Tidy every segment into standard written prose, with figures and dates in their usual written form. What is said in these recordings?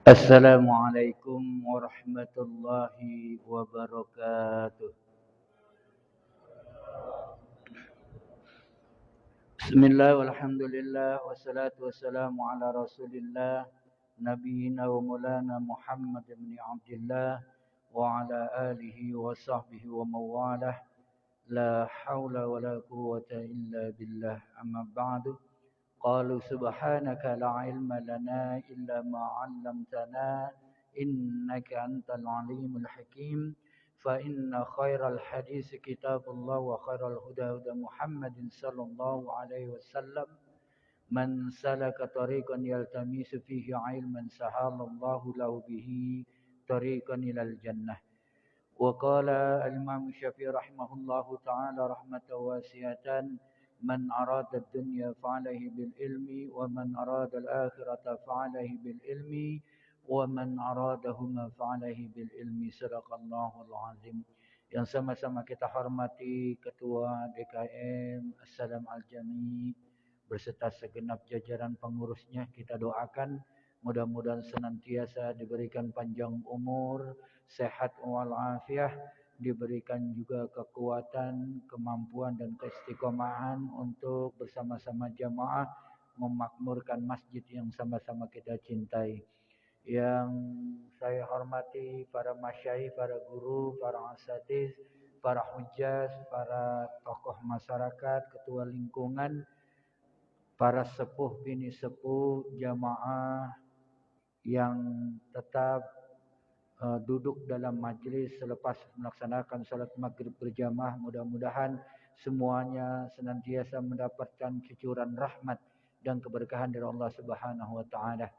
Assalamualaikum warahmatullahi wabarakatuh. Bismillah walhamdulillah wassalatu wassalamu ala rasulillah nabiyina wa maulana Muhammad bin Abdullah wa ala alihi wa sahbihi wa mawalah la hawla wa la quwwata illa billah amma ba'du. قالوا سبحانك لا علم لنا إلا ما علمتنا إنك أنت العليم الحكيم فإن خير الحديث كتاب الله وخير الهدى هدى محمد صلى الله عليه وسلم من سلك طريقا يلتمس فيه علما سهل الله له به طريقا إلى الجنة. وقال الإمام الشافعي رحمه الله تعالى رحمة واسعة من أراد الدنيا فعليه بالعلم ومن أراد الآخرة فعليه بالعلم ومن أرادهما فعليه بالعلم صدق الله العظيم. Yang sama-sama kita hormati Ketua DKM Assalam Al-Jami berserta segenap jajaran pengurusnya, kita doakan mudah-mudahan senantiasa diberikan panjang umur, sehat walafiat, diberikan juga kekuatan, kemampuan dan keistiqomahan untuk bersama-sama jamaah memakmurkan masjid yang sama-sama kita cintai. Yang saya hormati para masyayikh, para guru, para asatiz, para hujjah, para tokoh masyarakat, ketua lingkungan, para sepuh bini sepuh, jamaah yang tetap duduk dalam majlis selepas melaksanakan salat maghrib berjamaah, mudah-mudahan semuanya senantiasa mendapatkan cucuran rahmat dan keberkahan dari Allah Subhanahu wa taala.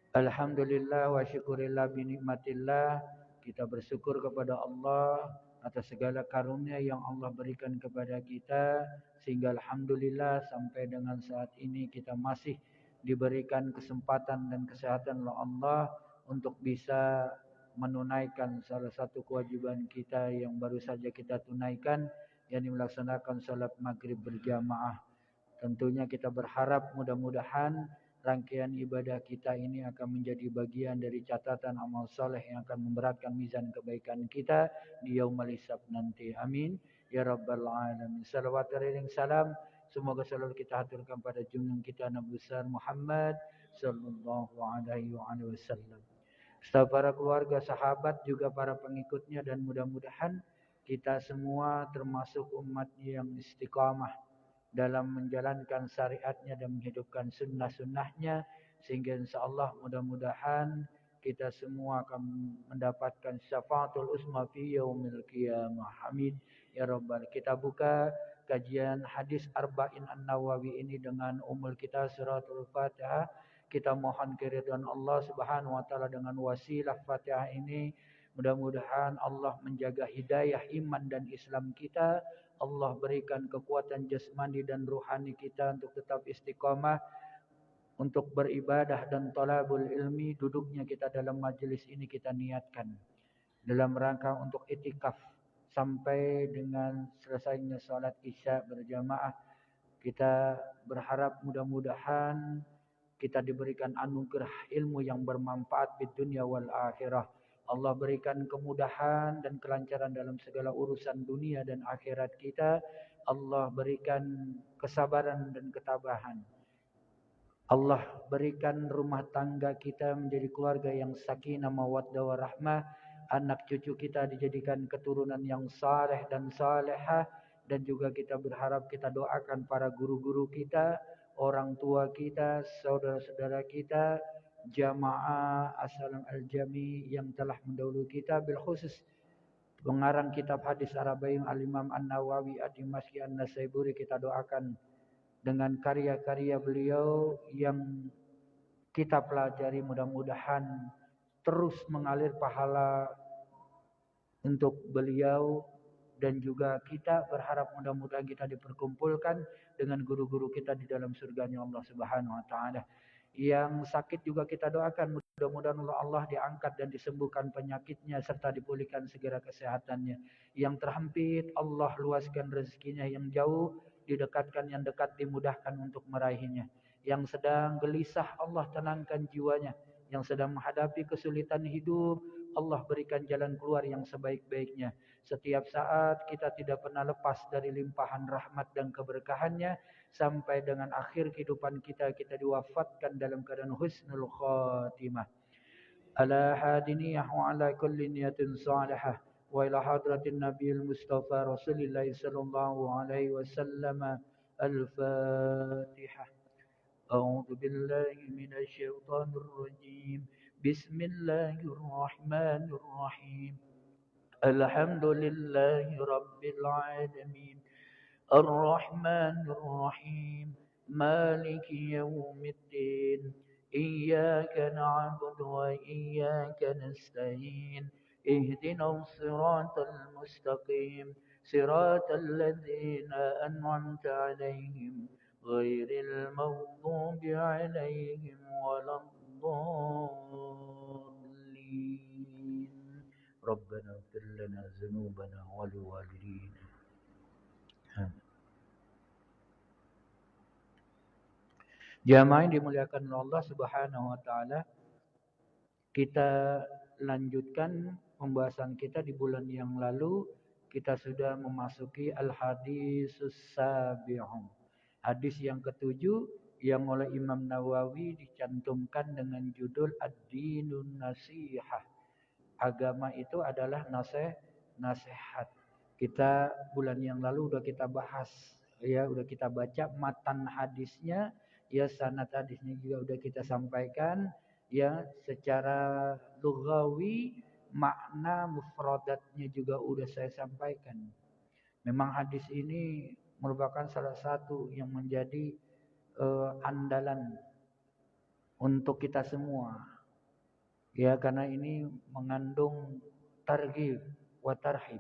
Alhamdulillah wa syukurillah bi nikmatillah, kita bersyukur kepada Allah atas segala karunia yang Allah berikan kepada kita sehingga alhamdulillah sampai dengan saat ini kita masih diberikan kesempatan dan kesehatan oleh Allah untuk bisa menunaikan salah satu kewajiban kita yang baru saja kita tunaikan, yakni melaksanakan salat maghrib berjamaah. Tentunya kita berharap mudah-mudahan rangkaian ibadah kita ini akan menjadi bagian dari catatan amal soleh yang akan memberatkan mizan kebaikan kita di yaumul hisab nanti. Amin ya rabbal alamin. Salawat dan salam semoga selalu kita haturkan pada junjungan kita Nabi besar Muhammad sallallahu alaihi wasallam. Serta para keluarga, sahabat, juga para pengikutnya, dan mudah-mudahan kita semua termasuk umat yang istiqamah dalam menjalankan syariatnya dan menghidupkan sunnah-sunnahnya, sehingga insyaAllah mudah-mudahan kita semua akan mendapatkan syafaatul uzma fi yaumil qiyamah. Amin ya rabbal. Kita buka kajian hadis Arba'in An-Nawawi ini dengan kita suratul Fatihah. Kita mohon keridhaan Allah Subhanahu wa taala dengan wasilah Fatihah ini. Mudah-mudahan Allah menjaga hidayah iman dan Islam kita. Allah berikan kekuatan jasmani dan ruhani kita untuk tetap istiqamah untuk beribadah dan talabul ilmi. Duduknya kita dalam majlis ini kita niatkan dalam rangka untuk itikaf sampai dengan selesainya salat Isya berjamaah. Kita berharap mudah-mudahan kita diberikan anugerah ilmu yang bermanfaat di dunia wal akhirah. Allah berikan kemudahan dan kelancaran dalam segala urusan dunia dan akhirat kita. Allah berikan kesabaran dan ketabahan. Allah berikan rumah tangga kita menjadi keluarga yang sakinah mawaddah warahmah. Anak cucu kita dijadikan keturunan yang saleh dan salehah. Dan juga kita berharap, kita doakan para guru-guru kita, orang tua kita, saudara-saudara kita, jamaah Assalam Al-Jami yang telah mendahului kita, bil khusus pengarang kitab hadis Arba'in Al-Imam An-Nawawi Ad-Dimashqi An-Nasaiburi, kita doakan dengan karya-karya beliau yang kita pelajari, mudah-mudahan terus mengalir pahala untuk beliau. Dan juga kita berharap mudah-mudahan kita diperkumpulkan dengan guru-guru kita di dalam surganya Allah Subhanahu wa taala. Yang sakit juga kita doakan mudah-mudahan Allah diangkat dan disembuhkan penyakitnya serta dipulihkan segera kesehatannya. Yang terhimpit Allah luaskan rezekinya, yang jauh didekatkan, yang dekat dimudahkan untuk meraihnya. Yang sedang gelisah, Allah tenangkan jiwanya. Yang sedang menghadapi kesulitan hidup, Allah berikan jalan keluar yang sebaik-baiknya. Setiap saat kita tidak pernah lepas dari limpahan rahmat dan keberkahannya. Sampai dengan akhir kehidupan kita, kita diwafatkan dalam keadaan husnul khatimah. على حادنية وعلى كل نية صالحة وإلى حضرة النبي المصطفى رسول الله صلى الله عليه وسلم الفاتحة. أعوذ بالله من الشيطان الرجيم. بسم الله الرحمن الرحيم. الحمد لله رب العالمين الرحمن الرحيم مالك يوم الدين إياك نعبد وإياك نستعين اهدنا الصراط المستقيم صراط الذين أنعمت عليهم غير المغضوب عليهم ولا الضالين ربنا اغفر لنا ذنوبنا ولوالدينا. Jamaah yang dimuliakan oleh Allah Subhanahu wa taala, kita lanjutkan pembahasan kita di bulan yang lalu. Kita sudah memasuki al-haditsus sabi'un. Hadis yang ketujuh yang oleh Imam Nawawi dicantumkan dengan judul Ad-Dinun Nasihah. Agama itu adalah nasihat. Kita bulan yang lalu udah kita bahas, ya, udah kita baca matan hadisnya, ya, sanad hadisnya juga udah kita sampaikan, ya, secara lughawi makna mufradatnya juga udah saya sampaikan. Memang hadis ini merupakan salah satu yang menjadi andalan untuk kita semua. Ya, karena ini mengandung targhib wa tarhib,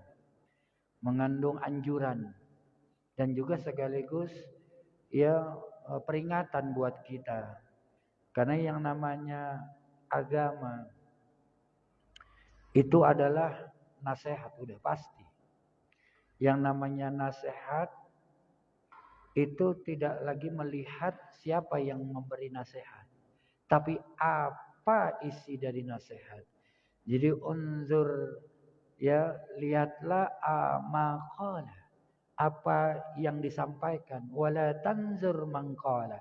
mengandung anjuran dan juga sekaligus ya peringatan buat kita. Karena yang namanya agama itu adalah nasihat, udah pasti. Yang namanya nasihat itu tidak lagi melihat siapa yang memberi nasihat, tapi apa isi dari nasihat. Jadi unzur, ya, lihatlah maqala, apa yang disampaikan, wala tanzur mangqala.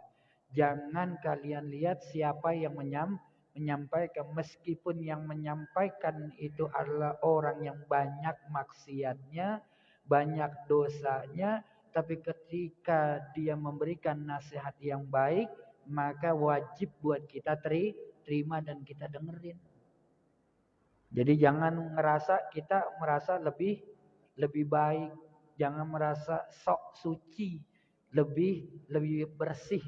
Jangan kalian lihat siapa yang menyampaikan, meskipun yang menyampaikan itu adalah orang yang banyak maksiatnya, banyak dosanya, tapi ketika dia memberikan nasihat yang baik, maka wajib buat kita terima dan kita dengerin. Jadi jangan kita merasa lebih baik, jangan merasa sok suci, lebih bersih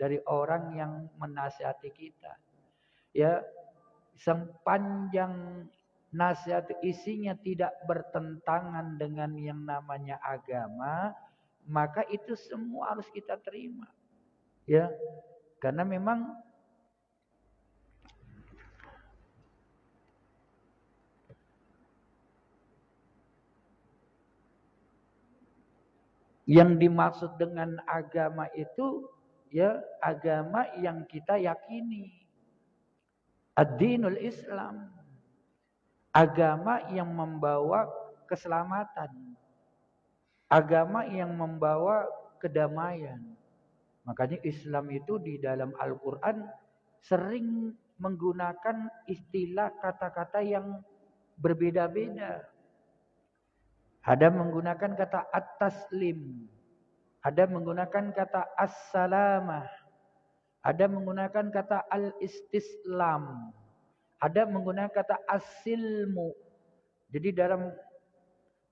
dari orang yang menasihati kita. Ya, sepanjang nasihat isinya tidak bertentangan dengan yang namanya agama, maka itu semua harus kita terima. Ya, karena memang yang dimaksud dengan agama itu, ya, agama yang kita yakini. Ad-dinul Islam. Agama yang membawa keselamatan. Agama yang membawa kedamaian. Makanya Islam itu di dalam Al-Quran sering menggunakan istilah kata-kata yang berbeda-beda. Ada menggunakan kata at-taslim, ada menggunakan kata as-salamah, ada menggunakan kata al-istislam, ada menggunakan kata as-silmu. Jadi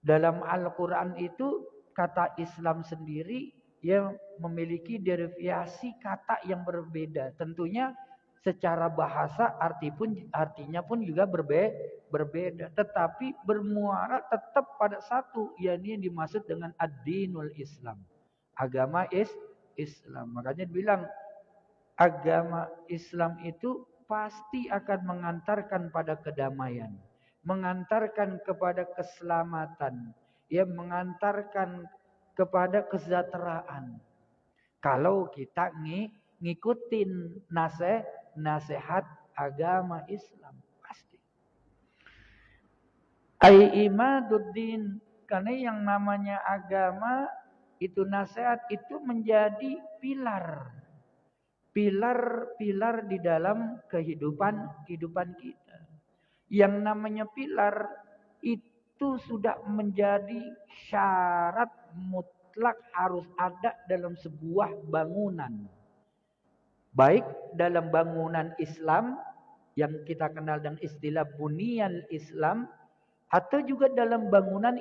dalam Al-Quran itu kata Islam sendiri yang memiliki derivasi kata yang berbeda. Tentunya secara bahasa artinya pun juga berbeda, tetapi bermuara tetap pada satu, yakni yang dimaksud dengan ad-dinul Islam, agama Islam. Makanya bilang agama Islam itu pasti akan mengantarkan pada kedamaian, mengantarkan kepada keselamatan, ya, mengantarkan kepada kesejahteraan. Kalau kita ngikutin nasihat agama Islam pasti. Ai imaduddin, karena yang namanya agama itu nasihat itu menjadi pilar di dalam kehidupan kita. Yang namanya pilar itu sudah menjadi syarat mutlak harus ada dalam sebuah bangunan. Baik dalam bangunan Islam yang kita kenal dengan istilah bunyan Islam, atau juga dalam bangunan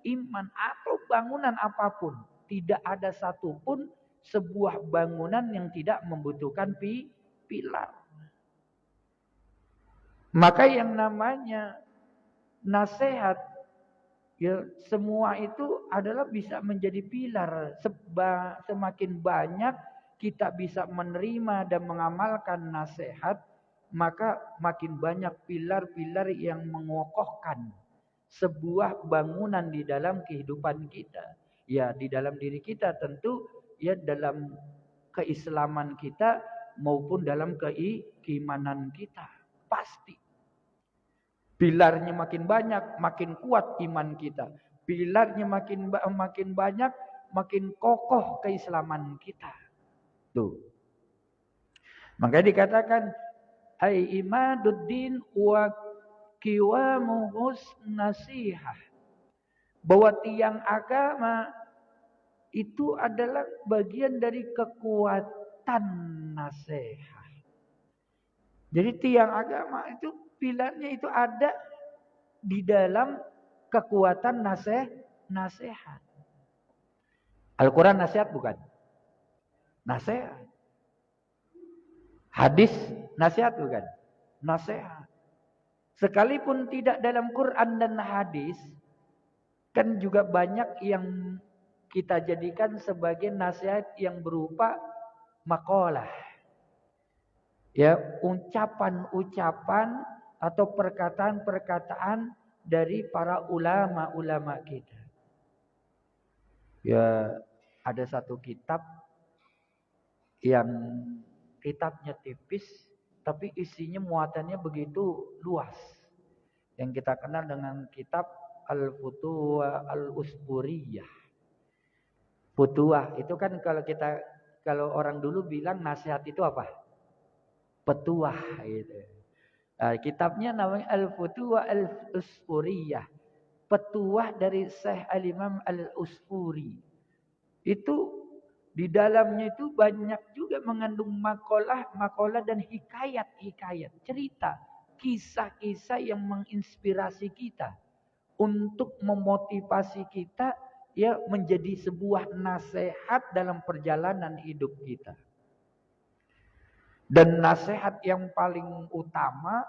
iman atau bangunan apapun. Tidak ada satupun sebuah bangunan yang tidak membutuhkan pilar. Maka yang namanya nasihat, ya semua itu adalah bisa menjadi pilar. Semakin banyak kita bisa menerima dan mengamalkan nasihat, maka makin banyak pilar-pilar yang mengokohkan sebuah bangunan di dalam kehidupan kita. Ya di dalam diri kita tentu, ya dalam keislaman kita maupun dalam keimanan kita. Pasti. Pilarnya makin banyak, makin kuat iman kita. Pilarnya makin banyak, makin kokoh keislaman kita. Tuh. Makanya dikatakan ai imaduddin wa qiwamuhus nasihah. Bahwa tiang agama itu adalah bagian dari kekuatan nasihat. Jadi tiang agama itu pilarnya itu ada di dalam kekuatan nasihat. Al-Quran nasihat bukan? Nasihat. Hadis nasihat bukan? Nasihat. Sekalipun tidak dalam Quran dan hadis, kan juga banyak yang kita jadikan sebagai nasihat yang berupa makalah. Ya, ucapan-ucapan atau perkataan-perkataan dari para ulama-ulama kita. Ya, ada satu kitab yang kitabnya tipis tapi isinya muatannya begitu luas. Yang kita kenal dengan kitab Al-Futuwah Al-Usburiyah. Futuwah itu kan kalau orang dulu bilang nasihat itu apa? Petuah gitu. Kitabnya namanya Al-Futuwah Al-Usfuriyah. Petuah dari Syekh Al-Imam Al-Usfuri. Itu di dalamnya itu banyak juga mengandung makalah dan hikayat-hikayat, cerita, kisah-kisah yang menginspirasi kita untuk memotivasi kita ya menjadi sebuah nasihat dalam perjalanan hidup kita. Dan nasihat yang paling utama,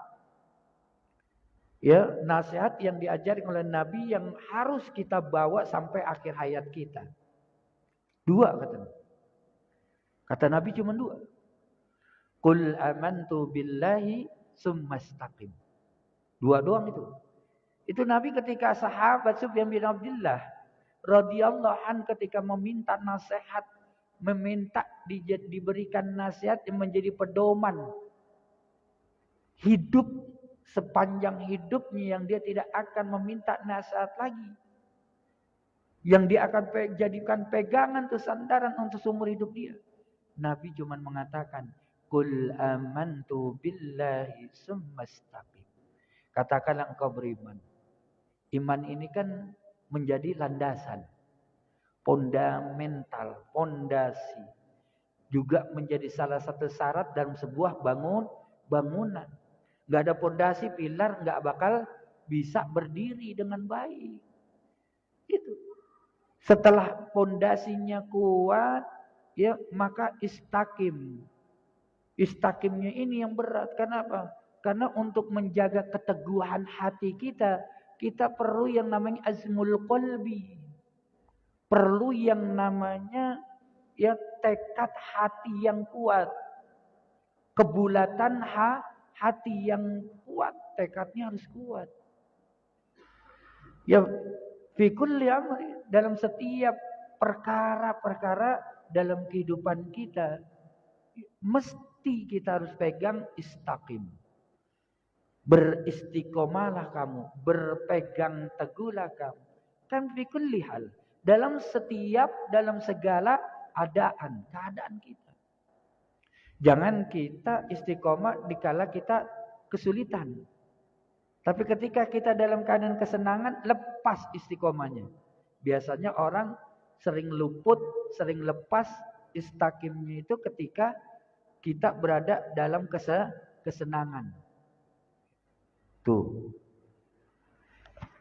ya nasihat yang diajarkan oleh Nabi yang harus kita bawa sampai akhir hayat kita. Dua kata Nabi cuma dua. Qul amantu billahi summastaqim. Dua doang itu. Itu Nabi ketika sahabat Sufyan bin Abdullah radhiyallahu an ketika meminta nasihat, meminta diberikan nasihat yang menjadi pedoman hidup sepanjang hidupnya, yang dia tidak akan meminta nasihat lagi, yang dia akan jadikan pegangan atau sandaran untuk seumur hidup dia. Nabi cuma mengatakan qul amantu billahi summastaqim. Katakanlah engkau beriman. Iman ini kan menjadi landasan, fundamental, fondasi, juga menjadi salah satu syarat dalam sebuah bangunan. Gak ada fondasi, pilar gak bakal bisa berdiri dengan baik. Itu. Setelah fondasinya kuat, ya maka istakim. Istakimnya ini yang berat. Kenapa? Karena untuk menjaga keteguhan hati kita, kita perlu yang namanya azmul qalbi. Perlu yang namanya ya tekad hati yang kuat. Kebulatan hati yang kuat, tekadnya harus kuat. Ya fi kulli amri, dalam setiap perkara-perkara dalam kehidupan kita. mesti kita harus pegang istaqim. Beristiqomalah kamu, berpegang teguhlah kamu. Kan fi kulli hal, dalam segala keadaan kita. Jangan kita istiqomah dikala kita kesulitan. Tapi ketika kita dalam keadaan kesenangan, lepas istiqomahnya. Biasanya orang sering luput, sering lepas istaqimnya itu ketika kita berada dalam kesenangan. Tuh.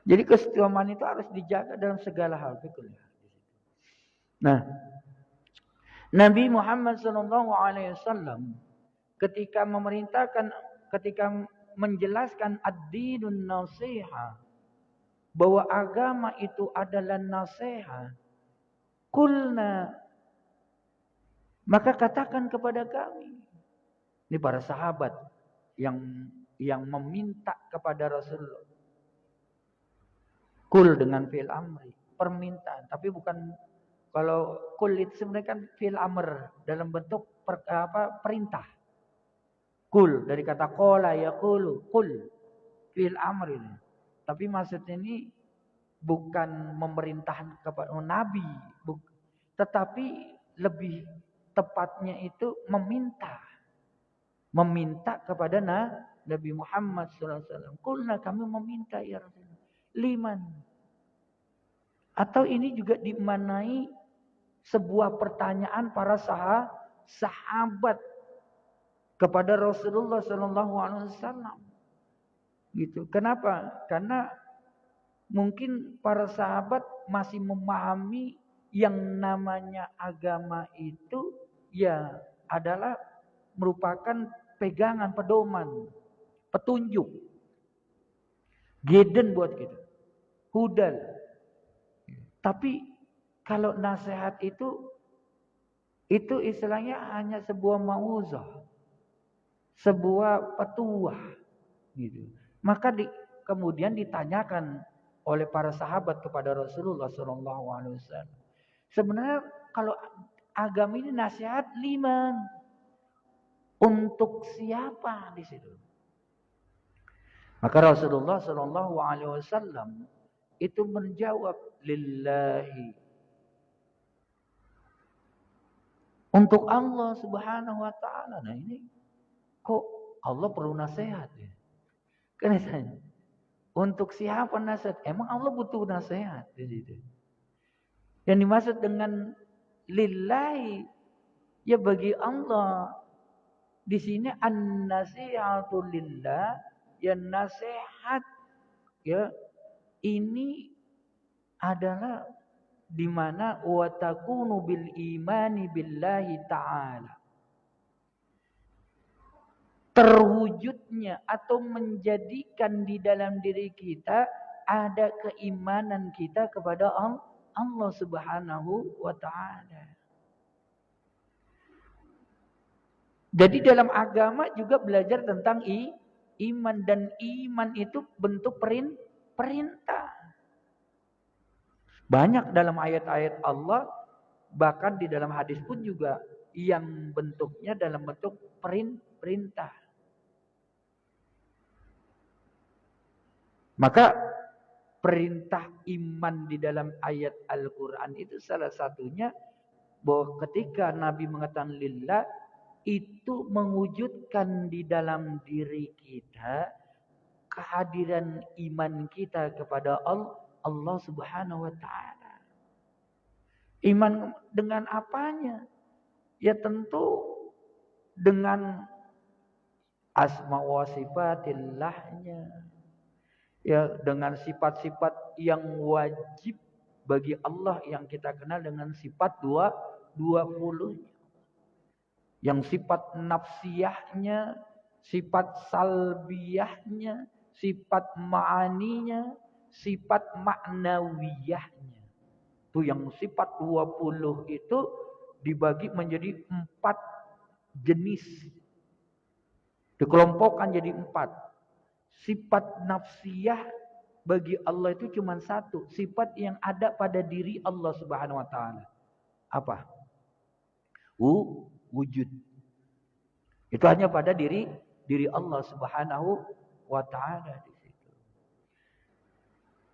Jadi keistiqomahan itu harus dijaga dalam segala hal. Nah, Nabi Muhammad SAW ketika menjelaskan ad-dinun nasiha, bahwa agama itu adalah nasiha, kulna, maka katakan kepada kami, ini para sahabat yang meminta kepada Rasulullah, kul dengan fi'il amri, permintaan, tapi bukan, kalau kul itu sebenarnya kan fi'il amr dalam bentuk perintah. Kul dari kata qala yaqulu, kul fi'il amr ini. Tapi maksudnya ini bukan memerintahkan kepada nabi, tetapi lebih tepatnya itu meminta kepada Nabi Muhammad SAW. Kulna, kami meminta ya Rasulullah. Liman. Atau ini juga dimanai sebuah pertanyaan para sahabat kepada Rasulullah SAW. Gitu. Kenapa? Karena mungkin para sahabat masih memahami yang namanya agama itu ya adalah merupakan pegangan, pedoman, petunjuk. Geden buat kita. Hudal. Tapi kalau nasihat itu istilahnya hanya sebuah mauzah. Sebuah petuah. Gitu. Maka kemudian ditanyakan oleh para sahabat kepada Rasulullah SAW. Sebenarnya kalau agama ini nasihat liman, untuk siapa di situ? Maka Rasulullah SAW itu menjawab lillahi, untuk Allah Subhanahu wa taala. Nah ini kok Allah perlu nasihat ya? Kan ditanya, untuk siapa nasihat? Emang Allah butuh nasihat di situ. Yang dimaksud dengan lillahi ya bagi Allah. Di sini an-nasihatu lillah, ya nasihat ya ini adalah di mana wa takunu bil imani billahi ta'ala. Terwujudnya atau menjadikan di dalam diri kita ada keimanan kita kepada Allah Subhanahu wa taala. Jadi dalam agama juga belajar tentang iman, dan iman itu bentuk perintah. Banyak dalam ayat-ayat Allah, bahkan di dalam hadis pun juga yang bentuknya dalam bentuk perintah. Maka perintah iman di dalam ayat Al-Quran itu salah satunya bahwa ketika Nabi mengatakan lillah, itu mewujudkan di dalam diri kita kehadiran iman kita kepada Allah Subhanahu wa taala. Iman dengan apanya? Ya tentu dengan asma wa sifatillahnya. Ya dengan sifat-sifat yang wajib bagi Allah yang kita kenal dengan sifat 20. Yang sifat nafsiyahnya, sifat salbiyahnya, sifat ma'aninya, sifat maknawiyahnya. Itu yang sifat 20 itu dibagi menjadi 4 jenis. Dikelompokkan jadi 4. Sifat nafsiyah bagi Allah itu cuma 1. Sifat yang ada pada diri Allah Subhanahu wa taala. Apa? Wujud. Itu hanya pada diri Allah Subhanahu wa taala di situ.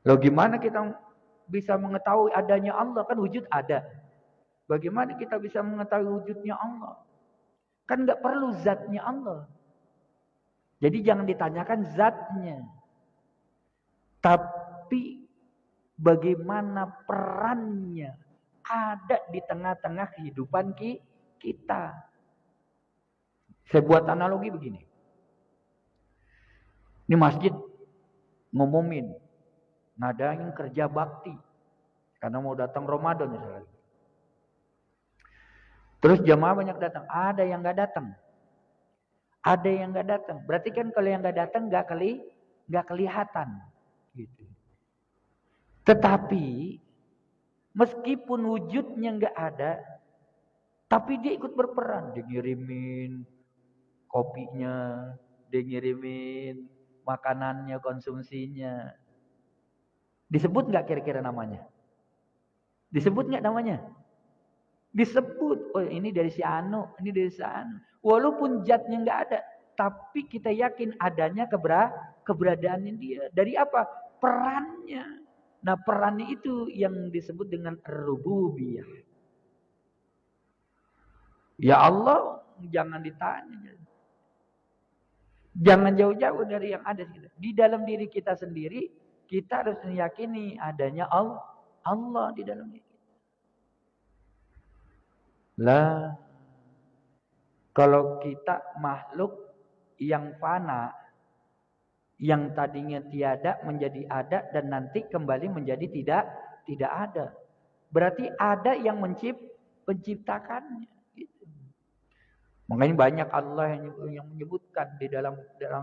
Loh gimana kita bisa mengetahui adanya Allah? Kan wujud ada. Bagaimana kita bisa mengetahui wujudnya Allah? Kan nggak perlu zatnya Allah. Jadi jangan ditanyakan zatnya. Tapi bagaimana perannya ada di tengah-tengah kehidupan kita. Saya buat analogi begini. Ini masjid ngumumin ngadain kerja bakti karena mau datang Ramadan misalnya. Terus jamaah banyak datang, ada yang nggak datang. Ada yang nggak datang. Berarti kan kalau yang nggak datang nggak kelihatan gitu. Tetapi meskipun wujudnya nggak ada, tapi dia ikut berperan. Dia ngirimin kopinya, dia ngirimin makanannya, konsumsinya. Disebut nggak kira-kira namanya? Disebut nggak namanya? Disebut. Oh ini dari si Anu, ini dari si Anu. Walaupun zatnya nggak ada, tapi kita yakin adanya keberadaannya dia. Dari apa? Perannya. Nah perannya itu yang disebut dengan rububiyah. Ya Allah jangan ditanya. Jangan jauh-jauh dari yang ada. Di dalam diri kita sendiri, kita harus meyakini adanya Allah di dalam diri kita. Lah, kalau kita makhluk yang fana, yang tadinya tiada menjadi ada dan nanti kembali menjadi tidak ada. Berarti ada yang menciptakannya. Gitu. Makanya banyak Allah yang menyebutkan di dalam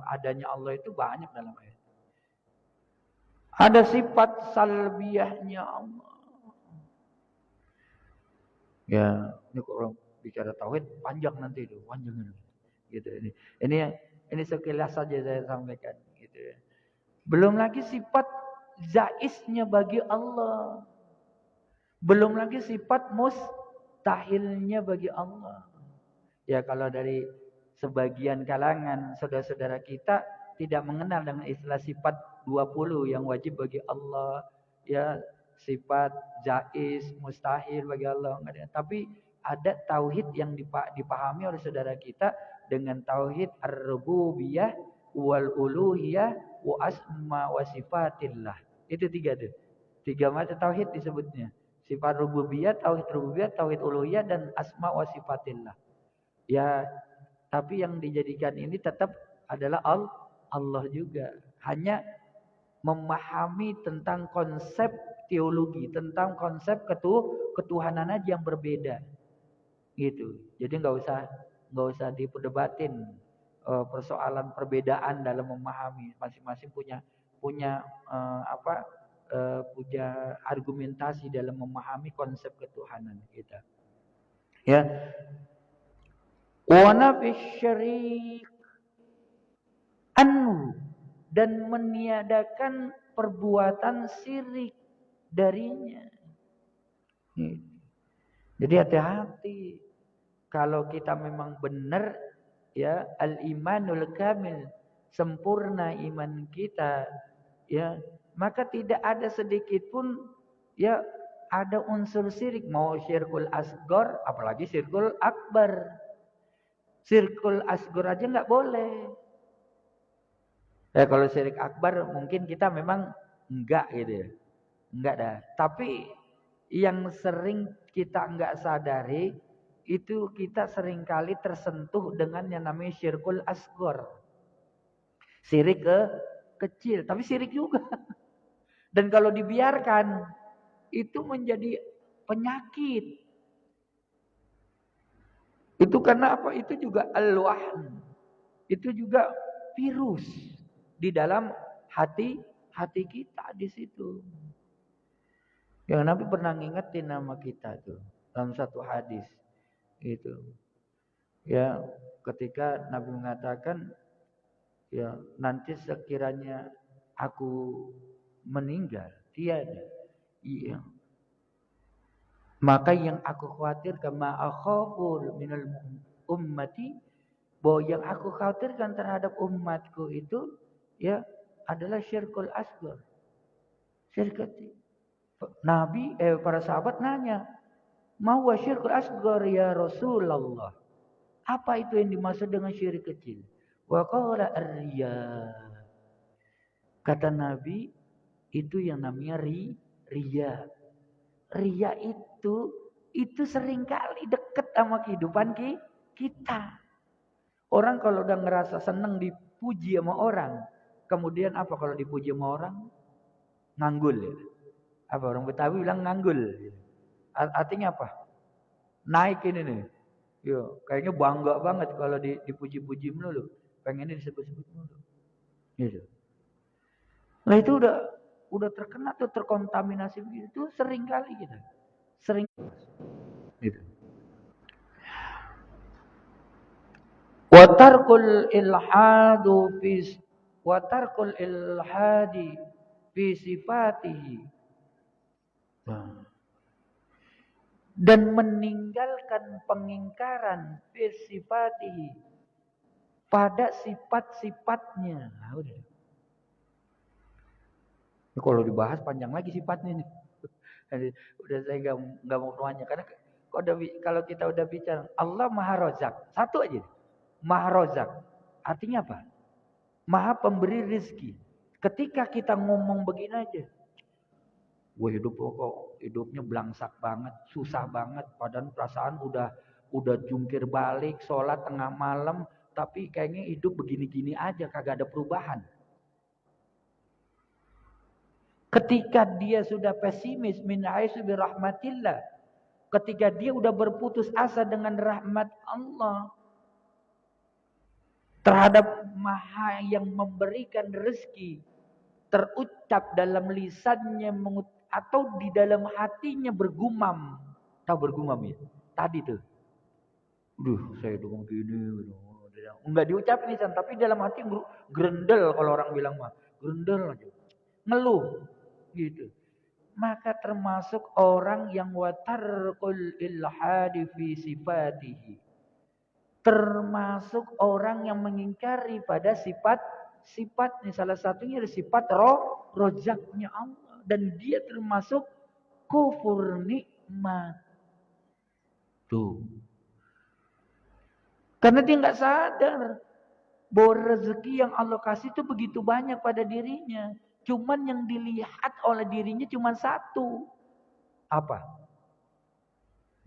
adanya Allah itu banyak dalam ayat. Ada sifat salbiyahnya Allah. Ya, ini kalau bicara tauhid panjang nanti itu, panjang gitu. Ini sekilas saja saya sampaikan gitu ya. Belum lagi sifat zaisnya bagi Allah. Belum lagi sifat mustahilnya bagi Allah. Ya kalau dari sebagian kalangan saudara-saudara kita tidak mengenal dengan istilah sifat 20 yang wajib bagi Allah, ya sifat jaiz, mustahil bagi Allah. Tapi ada tauhid yang dipahami oleh saudara kita dengan tauhid ar-rububiyah wal uluhiyah wa asma wa sifatillah. Itu tiga tuh. Tiga macam tauhid disebutnya. Sifat rububiyah, tauhid uluhiyah dan asma wa sifatillah. Ya, tapi yang dijadikan ini tetap adalah Allah juga. Hanya memahami tentang konsep teologi, tentang konsep ketuhanan aja yang berbeda. Gitu. Jadi nggak usah diperdebatin persoalan perbedaan dalam memahami. Masing-masing punya punya argumentasi dalam memahami konsep ketuhanan kita. Ya. Wa nafis syarik anhu dan meniadakan perbuatan syirik darinya. Jadi hati-hati kalau kita memang benar ya al-imanul kamil, sempurna iman kita ya, maka tidak ada sedikit pun ya ada unsur syirik, mau syirkul asghar apalagi syirkul akbar. Syirkul asghar aja nggak boleh. Ya kalau syirik akbar mungkin kita memang enggak gitu ya. Enggak dah. Tapi yang sering kita enggak sadari itu kita seringkali tersentuh dengan yang namanya syirkul asghar. Syirik kecil, tapi syirik juga. Dan kalau dibiarkan itu menjadi penyakit. Itu karena apa? Itu juga al-wahn. Itu juga virus di dalam hati kita di situ. Yang Nabi pernah ngingetin nama kita tuh dalam satu hadis gitu. Ya, ketika Nabi mengatakan ya nanti sekiranya aku meninggal tiada. Iya. Maka yang aku khawatir kama akhafur minal ummati Bahwa yang aku khawatirkan terhadap umatku itu ya adalah syirkul asghar. Syirik kecil. Para sahabat nanya, "Ma huwa syirkul asghar ya Rasulullah?" Apa itu yang dimaksud dengan syirik kecil? Wa qala ar-riya. Kata Nabi, itu yang namanya riya. Riya itu seringkali dekat sama kehidupan kita. Orang kalau udah ngerasa seneng dipuji sama orang, kemudian apa kalau dipuji sama orang? Nganggul ya. Apa orang Betawi bilang nganggul. Artinya apa? Naik ini nih. Yo, kayaknya bangga banget kalau dipuji-puji melulu. Pengennya disebut-sebut melulu. Gitu. Nah itu udah terkena tuh terkontaminasi begitu sering kali kita. Sering gitu. Watarkul ilhadu fi watarkul ilhadi fi sifatihi. Dan meninggalkan pengingkaran fi sifatihi pada sifat-sifatnya. Nah, udah. Ini kalau dibahas panjang lagi sifatnya nih. Udah saya nggak mau keluarnya karena kalau kita udah bicara Allah Maha Rozak, satu aja. Maha Rozak. Artinya apa? Maha pemberi rezeki. Ketika kita ngomong begini aja, wah hidupnya belangsak banget, susah banget, padahal perasaan udah jungkir balik, sholat tengah malam, tapi kayaknya hidup begini-gini aja, kagak ada perubahan. Ketika dia sudah pesimis min haitsu bi rahmatillah, ketika dia udah berputus asa dengan rahmat Allah terhadap Maha yang memberikan rezeki, terucap dalam lisannya atau di dalam hatinya bergumam. Tahu bergumam ya? Tadi tuh. Saya dukung gini. Enggak diucap lisan, tapi dalam hati gerendel kalau orang bilang mah. Gerendel aja. Ngeluh. Gitu. Maka termasuk orang yang watarqul ilhadi fi sifatihi. Termasuk orang yang mengingkari pada sifatnya. Salah satunya adalah sifat rojaknya Allah. Dan dia termasuk kufur nikmat. Tuh. Karena dia nggak sadar bahwa rezeki yang Allah kasih itu begitu banyak pada dirinya. Cuman yang dilihat oleh dirinya cuma satu. Apa?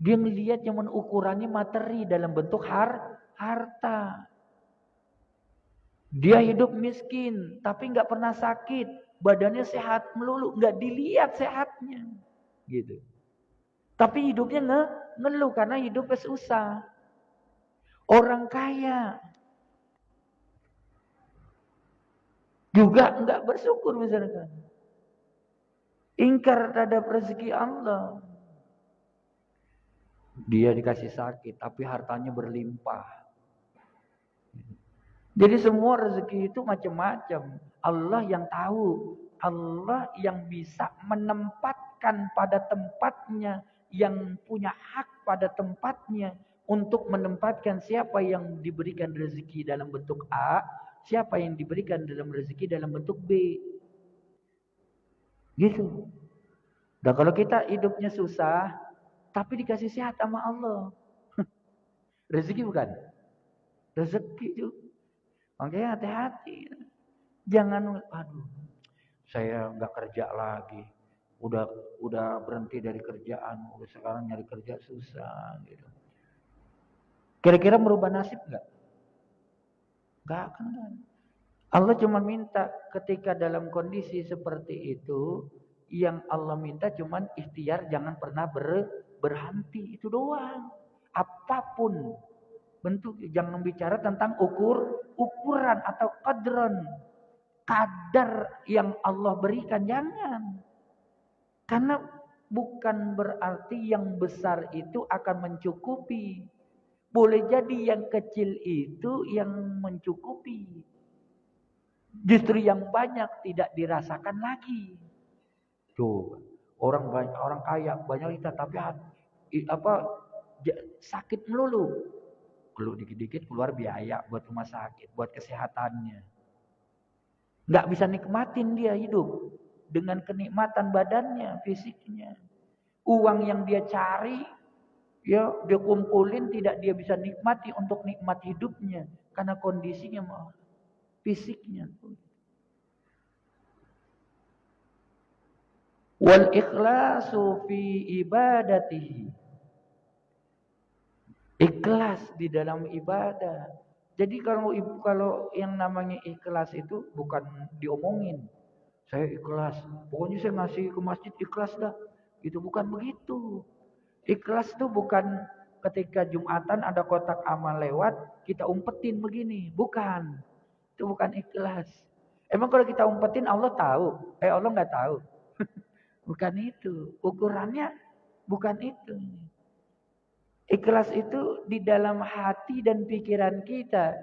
Dia melihat cuman ukurannya materi dalam bentuk harta. Dia hidup miskin, tapi nggak pernah sakit. Badannya sehat melulu, nggak dilihat sehatnya. Gitu. Tapi hidupnya ngeluh karena hidupnya susah. Orang kaya juga nggak bersyukur misalkan. Ingkar terhadap rezeki Allah. Dia dikasih sakit, tapi hartanya berlimpah. Jadi semua rezeki itu macam-macam. Allah yang tahu. Allah yang bisa menempatkan pada tempatnya. Yang punya hak pada tempatnya. Untuk menempatkan siapa yang diberikan rezeki dalam bentuk A. Siapa yang diberikan dalam rezeki dalam bentuk B. Gitu. Dan kalau kita hidupnya susah, tapi dikasih sehat sama Allah. Rezeki bukan? Rezeki juga. Makanya hati-hati. Jangan, aduh, saya nggak kerja lagi. Udah berhenti dari kerjaan. Udah sekarang nyari kerja susah. Gitu. Kira-kira merubah nasib nggak? Nggak akan kan. Allah cuma minta ketika dalam kondisi seperti itu, yang Allah minta cuma ikhtiar jangan pernah berhenti. Itu doang. Apapun bentuk, jangan bicara tentang ukuran atau kadar yang Allah berikan, jangan. Karena bukan berarti yang besar itu akan mencukupi. Boleh jadi yang kecil itu yang mencukupi. Justru yang banyak tidak dirasakan lagi. Tuh, orang kaya banyak kita tapi sakit melulu. Kalau dikit-dikit keluar biaya buat rumah sakit, buat kesehatannya. Nggak bisa nikmatin dia hidup dengan kenikmatan badannya, fisiknya. Uang yang dia cari, ya dia kumpulin tidak dia bisa nikmati untuk nikmat hidupnya karena kondisinya fisiknya. Wal ikhlasu fi ibadatihi. Ikhlas di dalam ibadah. Jadi kalau yang namanya ikhlas itu bukan diomongin. Saya ikhlas. Pokoknya saya ngasih ke masjid ikhlas dah. Itu bukan begitu. Ikhlas itu bukan ketika Jumatan ada kotak amal lewat, kita umpetin begini. Bukan. Itu bukan ikhlas. Emang kalau kita umpetin Allah tahu? Allah nggak tahu. Bukan itu. Ukurannya bukan itu. Ikhlas itu di dalam hati dan pikiran kita.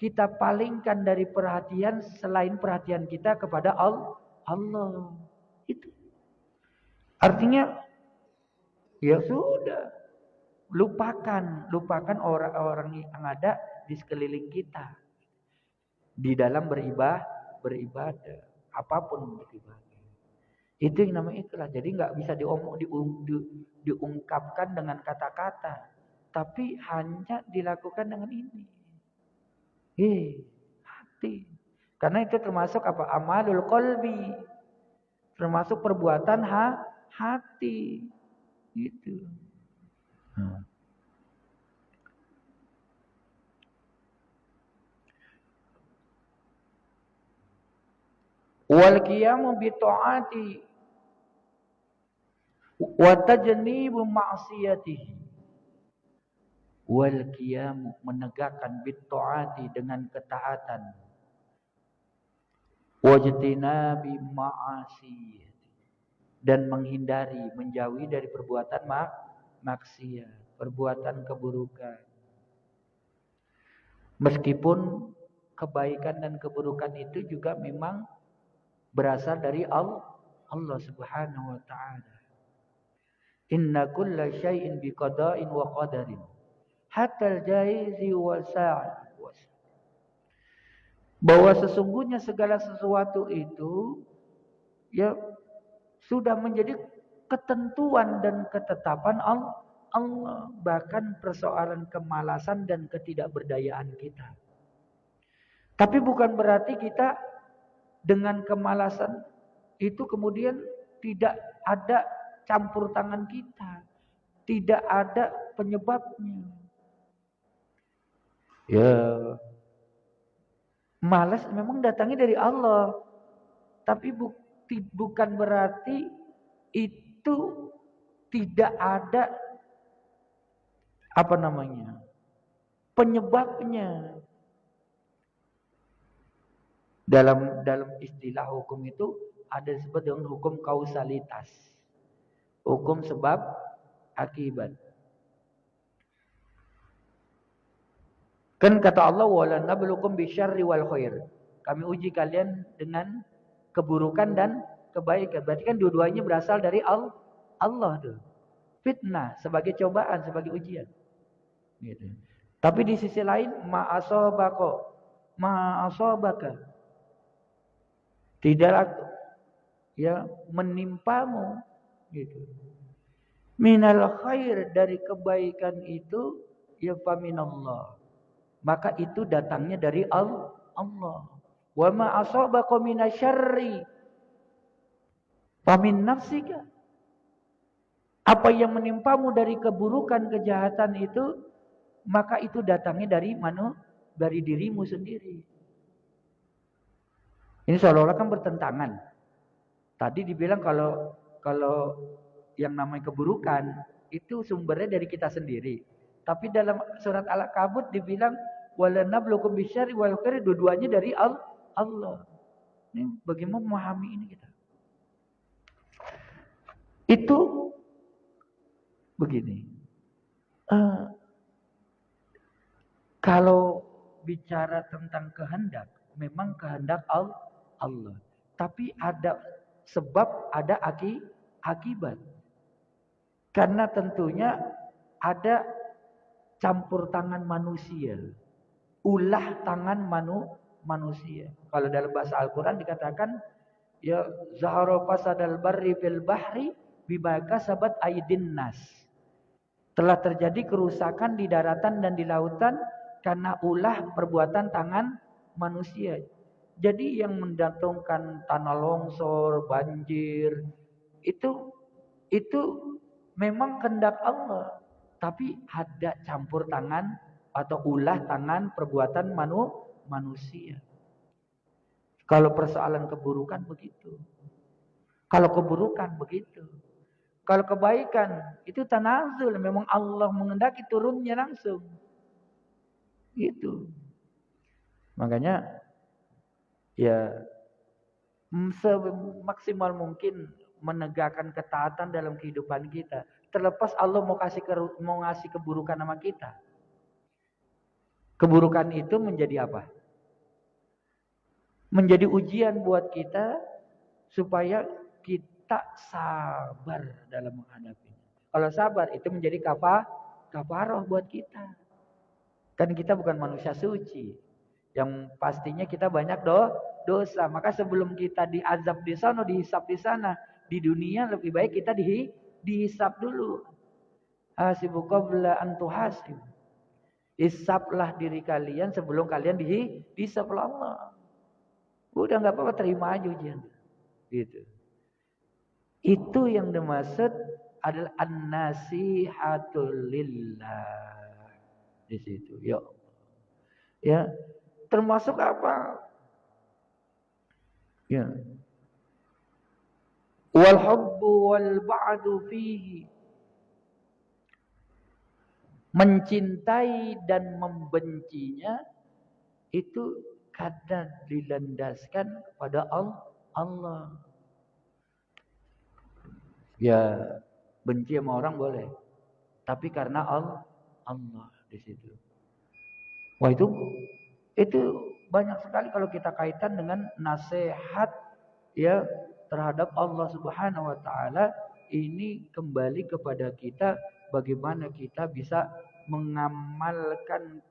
Kita palingkan dari perhatian selain perhatian kita kepada Allah. Itu. Artinya ya sudah. Lupakan orang-orang yang ada di sekeliling kita. Di dalam beribadah. Apapun beribadah. Itu yang namanya ikhlas. Jadi nggak bisa diungkapkan dengan kata-kata, tapi hanya dilakukan dengan ini. Hati. Karena itu termasuk apa? Amalul qalbi. Termasuk perbuatan hati. Gitu. Wal qiyamu bi ta'ati wa tajnibu ma'siyatihi. Wal qiyamu menegakkan bi ta'ati dengan ketaatan. Wajtinabi ma'asi dan menghindari, menjauhi dari perbuatan maksiat, perbuatan keburukan. Meskipun kebaikan dan keburukan itu juga memang berasal dari Allah Subhanahu wa taala. Inna kulla syai'in biqada'in wa qadarin. Hatta al-jaizi wa sa'i. Bahwa sesungguhnya segala sesuatu itu ya sudah menjadi ketentuan dan ketetapan Allah. Bahkan persoalan kemalasan dan ketidakberdayaan kita. Tapi bukan berarti kita dengan kemalasan itu kemudian tidak ada campur tangan kita. Tidak ada penyebabnya. Ya, malas memang datangnya dari Allah. Tapi bukan berarti itu tidak ada penyebabnya. Dalam istilah hukum itu ada disebut dengan hukum kausalitas. Hukum sebab akibat. Kan kata Allah, "Wala nabluukum bisyarri wal khair." Kami uji kalian dengan keburukan dan kebaikan. Berarti kan dua-duanya berasal dari Allah tuh. Fitnah sebagai cobaan, sebagai ujian. Gitu. Tapi di sisi lain, ma'asabaka. Tidaklah ya menimpamu gitu. Minal khair, dari kebaikan itu ya faminallah. Maka itu datangnya dari Allah. Wa ma asabaka minasyarri famin nafsika. Apa yang menimpamu dari keburukan, kejahatan itu, maka itu datangnya dari mana? Dari dirimu sendiri. Ini seolah-olah kan bertentangan. Tadi dibilang kalau yang namanya keburukan itu sumbernya dari kita sendiri. Tapi dalam surat Al-Kabut dibilang wala nabluukum bisyarri wal khairi, dua-duanya dari Allah. Ini bagaimana memahami ini kita? Itu begini. Kalau bicara tentang kehendak, memang kehendak Allah. Tapi ada sebab, ada akibat. Karena tentunya ada campur tangan manusia. Ulah tangan manusia. Kalau dalam bahasa Al-Quran dikatakan, ya zahara fasadal barri fil bahri bima kasabat aydin nas. Telah terjadi kerusakan di daratan dan di lautan karena ulah perbuatan tangan manusia. Jadi yang mendatangkan tanah longsor, banjir, itu memang kehendak Allah. Tapi ada campur tangan atau ulah tangan perbuatan manusia. Kalau persoalan keburukan begitu. Kalau keburukan begitu. Kalau kebaikan itu tanazul, memang Allah mengendaki turunnya langsung. Gitu. Makanya ya semaksimal mungkin menegakkan ketaatan dalam kehidupan kita. Terlepas Allah mau ngasih keburukan sama kita. Keburukan itu menjadi apa? Menjadi ujian buat kita supaya kita sabar dalam menghadapinya. Kalau sabar itu menjadi kafaroh buat kita. Kan kita bukan manusia suci. Yang pastinya kita banyak dosa. Maka sebelum kita diazab di sana, dihisab di sana, di dunia lebih baik kita dihisab dulu. Hasibu qabla an tuhasib. Hisablah diri kalian sebelum kalian dihisab oleh Allah. Udah enggak apa-apa, terima aja ujian. Gitu. Itu yang dimaksud adalah an-nasihatul lillah. Di situ. Yuk. Ya. Termasuk apa? Ya. Wal hubbu wal ba'du fihi. Mencintai dan membencinya itu kadang dilandaskan kepada Allah. Ya, benci sama orang boleh, tapi karena Allah di situ. Wah, itu banyak sekali kalau kita kaitan dengan nasihat ya terhadap Allah Subhanahu wa taala. Ini kembali kepada kita, bagaimana kita bisa mengamalkan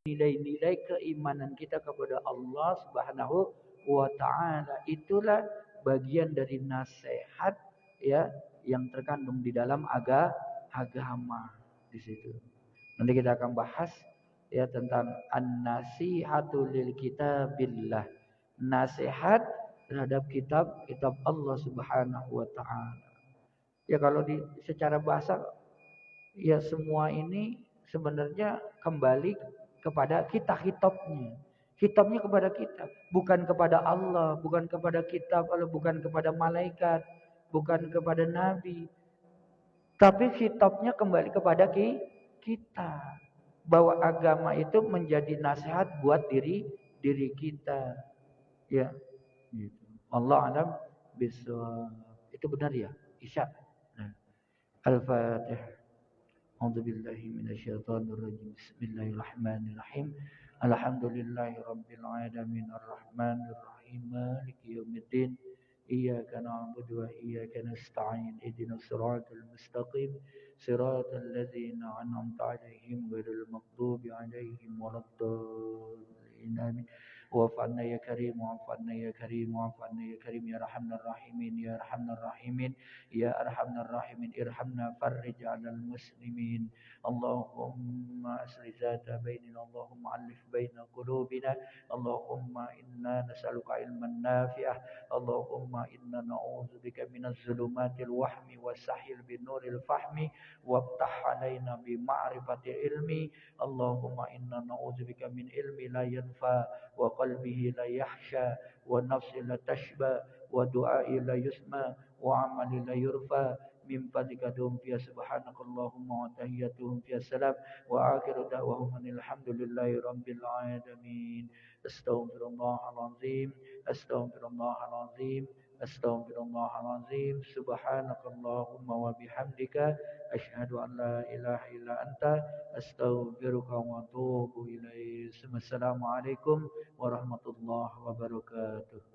nilai-nilai keimanan kita kepada Allah Subhanahu wa taala. Itulah bagian dari nasihat ya yang terkandung di dalam agama di situ. Nanti kita akan bahas ya tentang an-nasihatu lil kitabillah. Nasihat terhadap kitab Allah Subhanahu wa taala. Ya kalau secara bahasa ya semua ini sebenarnya kembali kepada kita khitabnya. Khitabnya kepada kita, bukan kepada Allah, bukan kepada kitab, bukan kepada malaikat, bukan kepada nabi. Tapi khitabnya kembali kepada kita. Bahwa agama itu menjadi nasihat buat diri kita. Ya. Gitu. Allah alam bisawab. Itu benar ya? Isya. Nah. Al-Fatihah. A'udzu billahi minasyaitonir rajim. Bismillahirrahmanirrahim. Alhamdulillahirabbil alamin arrahmanir rahim maliki yaumiddin. Iyyaka na'budu wa iyyaka nasta'in. Ihdinas siratal mustaqim. Siratal ladzina an'amta 'alaihim ghairil maghdubi 'alaihim waladdallin. Amin. واعف عنا يا كريم واعف عنا يا كريم واعف عنا يا كريم يا ارحم الراحمين يا ارحم الراحمين يا ارحم الراحمين ارحمنا فرج على المسلمين اللهم أصلح ذات بيننا اللهم ألف بين قلوبنا اللهم إنا نسألك علما نافعا اللهم إنا نعوذ بك من الظلمات الوهم والسحر بالنور الفهم وافتح علينا بمعرفة العلم اللهم إنا نعوذ بك من علم لا ينفع وقلبه لا يخشى والنفس لا تشبع ودعاء لا يسمع وعمل لا يرفع من فضلك دوم فيها سبحانك اللهم وتحياتهم فيها السلام وآخر دعواهم أن الحمد لله رب العالمين أستغفر الله العظيم أستغفر الله العظيم أستغفر الله العظيم سبحانك اللهم وبحمدك أشهد أن لا إله إلا أنت أستغفرك وأتوب إليك السلام عليكم warahmatullahi wabarakatuh.